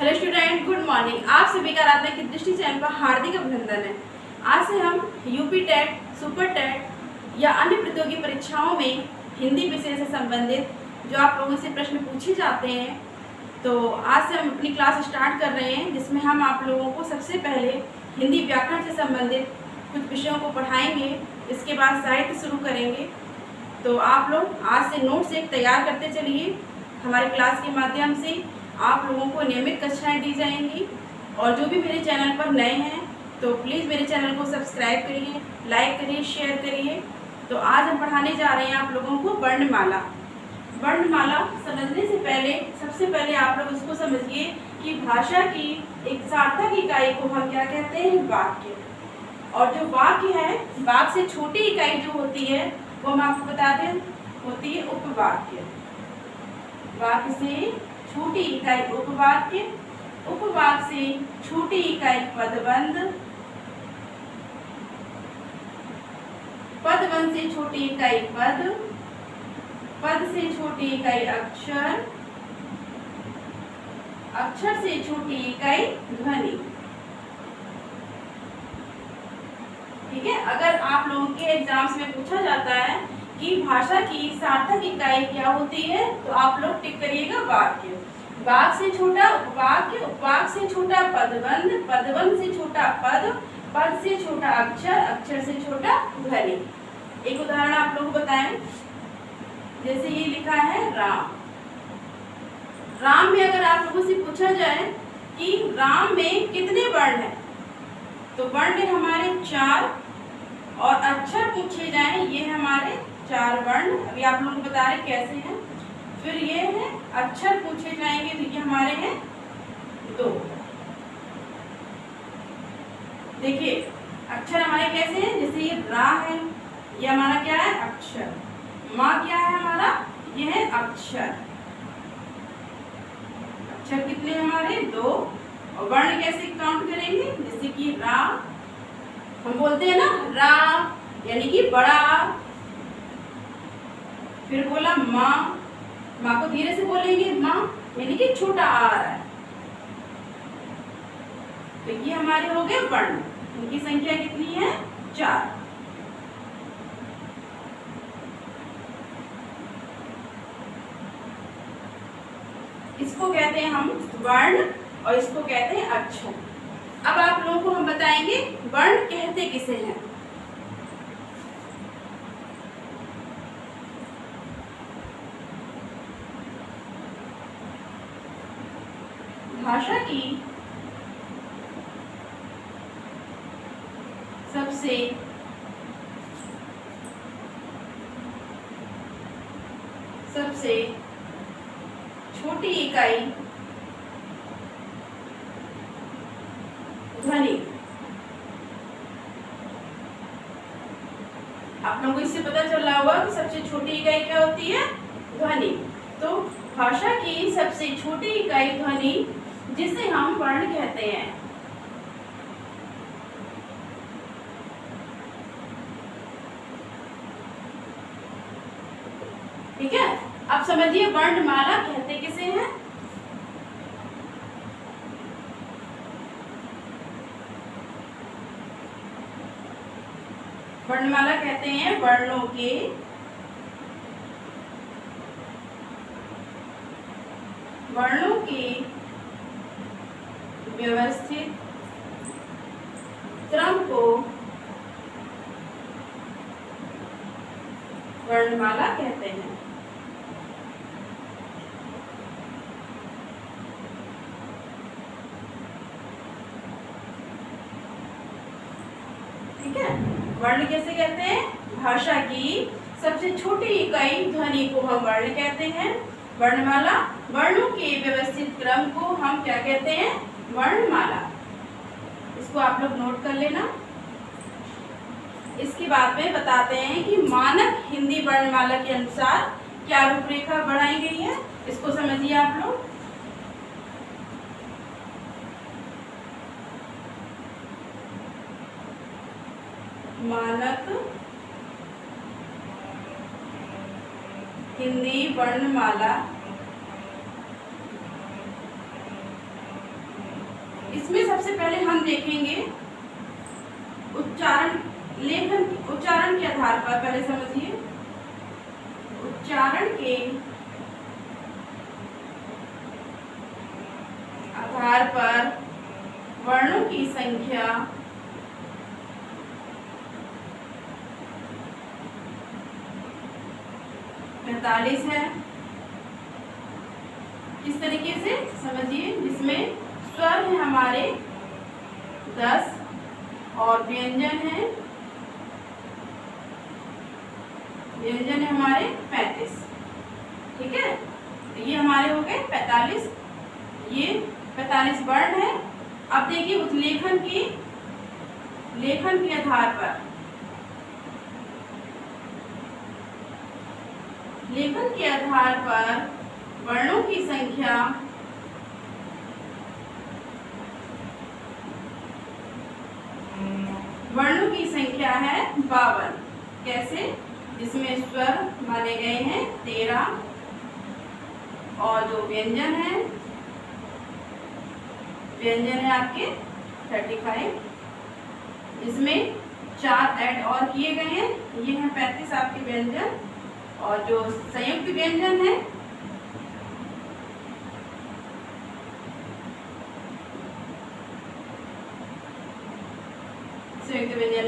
Hello student, good morning. आप सभी का आराधना की दृष्टि चैनल पर हार्दिक अभिनंदन है। आज से हम यूपी टेट, सुपर टेट या अन्य प्रतियोगी परीक्षाओं में हिंदी विषय से संबंधित जो आप लोगों से प्रश्न पूछे जाते हैं, तो आज से हम अपनी क्लास स्टार्ट कर रहे हैं, जिसमें हम आप लोगों को सबसे पहले हिंदी व्याकरण से संबंधित कुछ विषयों को पढ़ाएंगे। इसके बाद साहित्य शुरू करेंगे। तो आप लोग आज से नोट्स एक तैयार करते चलिए। हमारे क्लास के माध्यम से आप लोगों को नियमित कक्षाएं दी जाएंगी। और जो भी मेरे चैनल पर नए हैं तो प्लीज़ मेरे चैनल को सब्सक्राइब करिए, लाइक करिए, शेयर करिए। तो आज हम पढ़ाने जा रहे हैं आप लोगों को वर्णमाला। वर्णमाला समझने से पहले सबसे पहले आप लोग उसको समझिए कि भाषा की एक सार्थक इकाई को हम क्या कहते हैं? वाक्य। और जो वाक्य है, वाक्य से छोटी इकाई जो होती है वो हम आपको बता दें, होती है उपवाक्य। वाक्य से छोटी इकाई उपवाक्य, उपवाक्य से छोटी इकाई पदबंध, पदबंध से छोटी इकाई पद, पद से छोटी इकाई अक्षर, अक्षर से छोटी इकाई ध्वनि। ठीक है। अगर आप लोगों के एग्जाम्स में पूछा जाता है कि भाषा की सार्थक इकाई क्या होती है, तो आप लोग टिक करिएगा वाक्य। वाक्य से छोटा उपवाक्य, उपवाक्य से छोटा पदबंध, पदबंध से छोटा पद, पद से छोटा अक्षर, अक्षर से छोटा ध्वनि। एक उदाहरण आप लोग बताएं। जैसे ये लिखा है राम। राम में अगर आप लोगों से पूछा जाए कि राम में कितने वर्ण हैं, तो वर्ण हमारे 4 और अक्षर पूछे जाएं, ये हमारे 4 वर्ण। अभी आप लोग बता रहे कैसे हैं। फिर ये है अक्षर पूछे जाएंगे, तो ये हमारे हैं 2। देखिए अक्षर हमारे कैसे हैं, जैसे ये रा है, ये हमारा क्या है? अक्षर। माँ क्या है हमारा? ये है अक्षर। अक्षर कितने हमारे? 2। और वर्ण कैसे काउंट करेंगे? जैसे कि रा, हम बोलते हैं ना रा यानी कि बड़ा। फिर बोला माँ, माँ को धीरे से बोलेंगे माँ यानी कि छोटा आ रहा है। तो ये हमारे हो गए वर्ण। इनकी संख्या कितनी है? 4। इसको कहते हैं हम वर्ण और इसको कहते हैं अक्षर। अब आप लोगों को हम बताएंगे वर्ण कहते किसे हैं। भाषा की सबसे छोटी इकाई ध्वनि। आप लोगों को इससे पता चल रहा होगा कि सबसे छोटी इकाई क्या होती है? ध्वनि। तो भाषा की सबसे छोटी इकाई ध्वनि, जिसे हम वर्ण कहते हैं। ठीक है। अब समझिए वर्णमाला कहते किसे हैं। वर्णमाला कहते हैं वर्णों के व्यवस्थित क्रम को वर्णमाला कहते हैं। ठीक है। वर्ण कैसे कहते हैं? भाषा की सबसे छोटी इकाई ध्वनि को हम वर्ण कहते हैं। वर्णमाला, वर्णों के व्यवस्थित क्रम को हम क्या कहते हैं? वर्णमाला। इसको आप लोग नोट कर लेना। इसके बाद में बताते हैं कि मानक हिंदी वर्णमाला के अनुसार क्या रूपरेखा बनाई गई है। इसको समझिए आप लोग। मानक हिंदी वर्णमाला इसमें सबसे पहले हम देखेंगे उच्चारण उच्चारण के आधार पर। पहले समझिए, उच्चारण के आधार पर वर्णों की संख्या 45 है। किस तरीके से समझिए, जिसमें स्वर है हमारे 10 और व्यंजन है हमारे 35। ठीक है, तो ये हमारे हो गए 45, ये 45 वर्ण है। अब देखिए लेखन के आधार पर, वर्णों की संख्या है 52। कैसे? जिसमें स्वर माने गए हैं 13 और जो व्यंजन है आपके 35, इसमें 4 ऐड और किए गए हैं। ये हैं 35 आपके व्यंजन, और जो संयुक्त व्यंजन है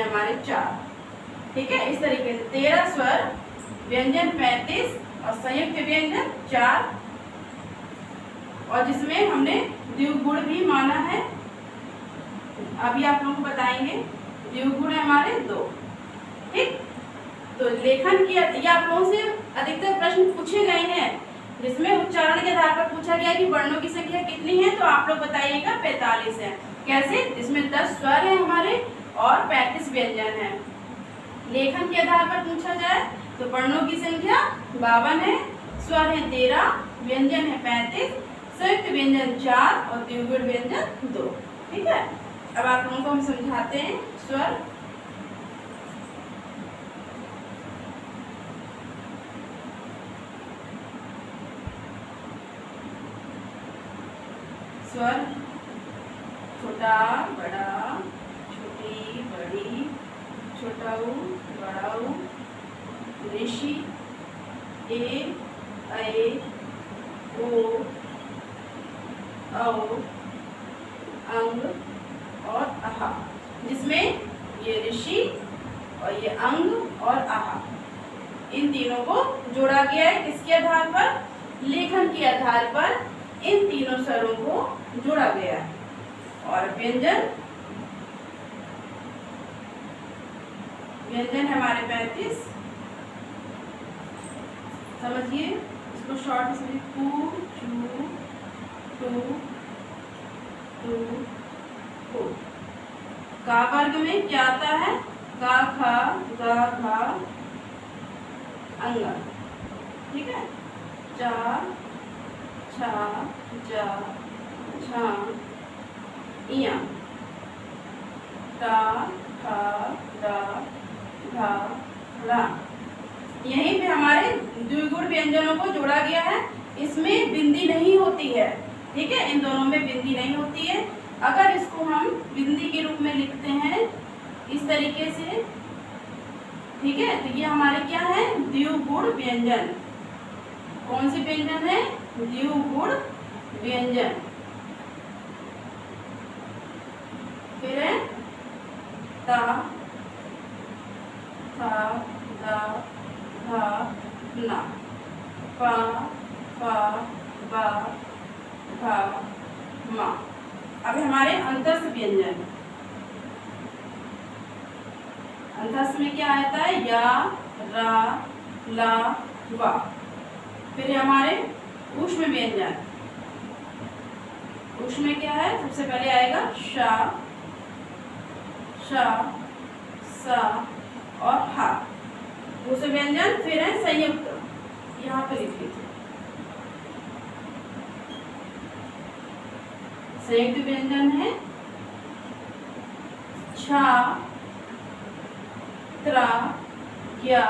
हमारे 4। ठीक है, इस तरीके से 13 स्वर, व्यंजन 35 और संयुक्त व्यंजन 4, और जिसमें हमने द्विगुण भी माना है। अभी आप लोगों को बताएंगे। द्विगुण है हमारे 2। ठीक, तो लेखन की ये आप लोगों से अधिकतर प्रश्न पूछे गए हैं, जिसमें उच्चारण के आधार पर पूछा गया कि वर्णों की संख्या कितनी है, तो आप लोग बताइएगा 45 है। कैसे? जिसमें 10 स्वर है हमारे और 35 व्यंजन है। लेखन के आधार पर पूछा जाए तो वर्णों की संख्या 52 है, स्वर है 13, व्यंजन है 35, संयुक्त व्यंजन 4 और द्विगुण व्यंजन 2। ठीक है, अब आप लोगों को हम समझाते हैं स्वर। स्वर छोटा बड़ा, छोटी बड़ी, छोटा ऊ बड़ा ऊ, ऋषि, ए ऐ ओ औ, अंग और आहा। जिसमें ये ऋषि और ये अंग और आहा, इन तीनों को जोड़ा गया है। किसके आधार पर? लेखन के आधार पर इन तीनों स्वरों को जोड़ा गया है। और व्यंजन है हमारे 35। समझिए इसको शॉर्ट में, कू चू टू टू को। का वर्ग में क्या आता है? का खा गा घा अंगा। ठीक है, चा छा जा छा इया, टा ठा डा ढा रा। यहीं पे हमारे द्विगुण व्यंजनों को जोड़ा गया है। इसमें बिंदी नहीं होती है। ठीक है, इन दोनों में बिंदी नहीं होती है। अगर इसको हम बिंदी के रूप में लिखते हैं इस तरीके से, ठीक है, तो ये हमारे क्या है? द्विगुण व्यंजन। कौन से व्यंजन है? द्विगुण व्यंजन। फिर है ता था दा धा ना, पा फा बा भा मा। अब हमारे अंतस्थ व्यंजन। अंतस्थ में क्या आता है? या रा ला वा। फिर हमारे ऊष्म व्यंजन। ऊष्म में क्या है? सबसे पहले आएगा शा शा सा और हा। ऊष्म व्यंजन। फिर है संयुक्त, यहाँ पे लिख लीजिए। संयुक्त व्यंजन है छा त्रा ज्ञा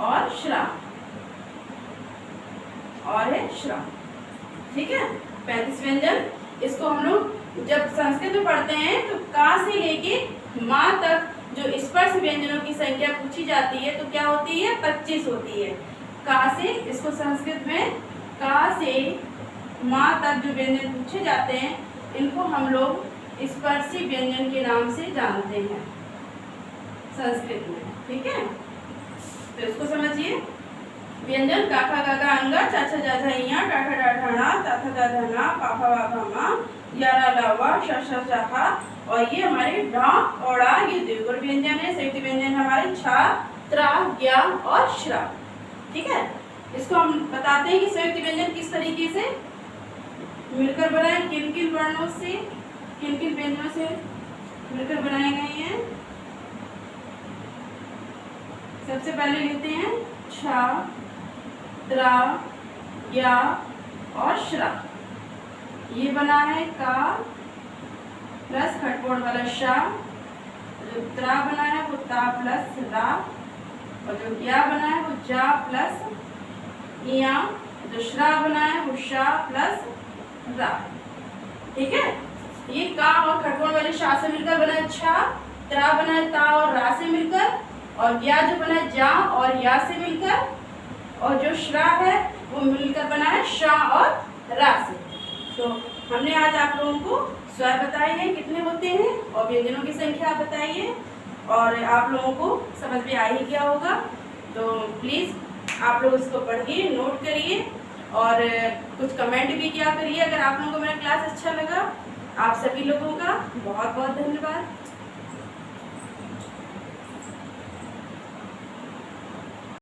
और श्रा, और है श्रा। ठीक है, 35 व्यंजन। इसको हम लोग जब संस्कृत में पढ़ते हैं तो का से लेके माँ तक जो स्पर्श व्यंजनों की संख्या पूछी जाती है तो क्या होती है, 25 होती है। का से, इसको संस्कृत में का से माँ तक जो व्यंजन पूछे जाते हैं इनको हम लोग स्पर्शी व्यंजन के नाम से जानते हैं संस्कृत में। ठीक है, तो इसको समझिए। व्यंजन काका काका अंगा चाचा चाचा इया टाठा टाठा ना ताथा ताथा ना पापा बापा माँ यारा लावा शा चाहा। और ये हमारे डा ओड़ा ये द्विगुण व्यंजन है। संयुक्त व्यंजन हमारे छा त्रा ज्ञा और श्रा। ठीक है, इसको हम बताते हैं कि संयुक्त व्यंजन किस तरीके से मिलकर बनाए, किन किन वर्णों से, किन किन व्यंजनों से मिलकर बनाए गए हैं। सबसे पहले लेते हैं छा त्रा ज्ञा और श्रा। ये बना है का प्लस खटकोण वाला शा, जो त्रा बना है वो ता प्लस रा, और जो ज्ञा बना है वो जा प्लस इया, जो श्रा बना है वो शा प्लस रा। ठीक है, ये का और खटकोण वाले शा से मिलकर बना है छा, त्रा बना है ता और रा से मिलकर, और ज्ञा जो बना है जा और या से मिलकर, और जो श्रा है वो मिलकर बना है शा और रा से। तो हमने आज आप लोगों को स्वर बताए हैं कितने होते हैं और व्यंजनों की संख्या बताइए, और आप लोगों को समझ में आ ही गया होगा। तो प्लीज़ आप लोग इसको पढ़िए, नोट करिए और कुछ कमेंट भी किया करिए अगर आप लोगों को मेरा क्लास अच्छा लगा। आप सभी लोगों का बहुत बहुत धन्यवाद।